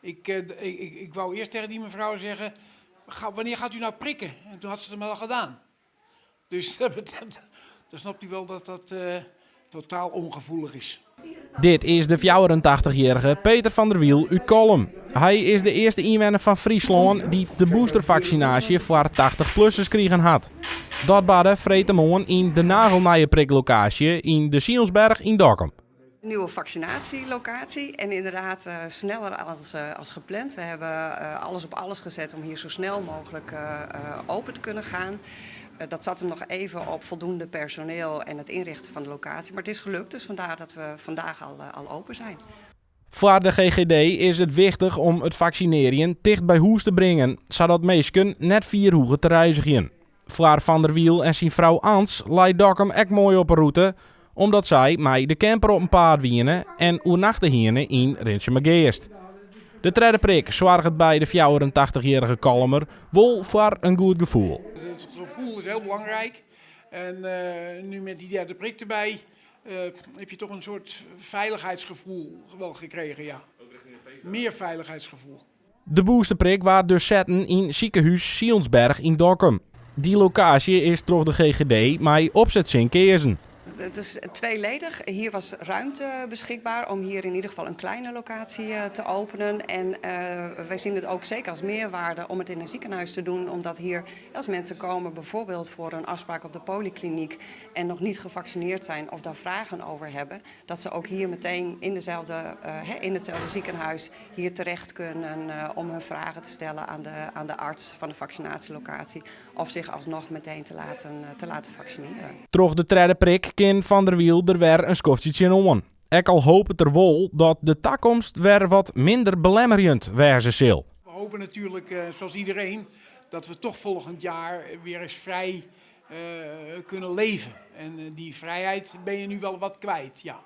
Ik wou eerst tegen die mevrouw zeggen, wanneer gaat u nou prikken? En toen had ze het maar al gedaan. Dus dan snapt u wel dat dat totaal ongevoelig is. Dit is de 84-jarige Peter van der Wiel uit Kolm. Hij is de eerste inwoner van Friesland die de boostervaccinatie voor 80-plussers kregen had. Dat badde vretemorgen in de nagelnaaie priklocatie in de Sielsberg in Dokkum. Nieuwe vaccinatielocatie en inderdaad sneller als gepland. We hebben alles op alles gezet om hier zo snel mogelijk open te kunnen gaan. Dat zat hem nog even op voldoende personeel en het inrichten van de locatie. Maar het is gelukt, dus vandaar dat we vandaag al open zijn. Voor de GGD is het wichtig om het vaccineren dicht bij huis te brengen, zodat mensen net 4 hoegen te reizigen. Voor Van der Wiel en zijn vrouw Ans leidt Dokkum echt mooi op een route, omdat zij met de camper op een paard wienen en oernachten hier in Rinsemegeest. De tweede prik zorgt bij de 84-jarige Kalmer wel voor een goed gevoel. Het gevoel is heel belangrijk. En nu met die derde prik erbij heb je toch een soort veiligheidsgevoel wel gekregen, ja. Meer veiligheidsgevoel. De boosterprik was dus zetten in ziekenhuis Sielsberg in Dokkum. Die locatie is door de GGD met opzetzinkeersen. Het is tweeledig. Hier was ruimte beschikbaar om hier in ieder geval een kleine locatie te openen. En wij zien het ook zeker als meerwaarde om het in een ziekenhuis te doen. Omdat hier, als mensen komen bijvoorbeeld voor een afspraak op de polykliniek en nog niet gevaccineerd zijn of daar vragen over hebben, dat ze ook hier meteen in hetzelfde ziekenhuis hier terecht kunnen om hun vragen te stellen aan de arts van de vaccinatielocatie. Of zich alsnog meteen te laten vaccineren. Door de tweede prik kan Van der Wiel er weer een skoffietje om. Ik al hopen er wel dat de toekomst weer wat minder belemmerend wezen zal. We hopen natuurlijk, zoals iedereen, dat we toch volgend jaar weer eens vrij kunnen leven. En die vrijheid ben je nu wel wat kwijt, ja.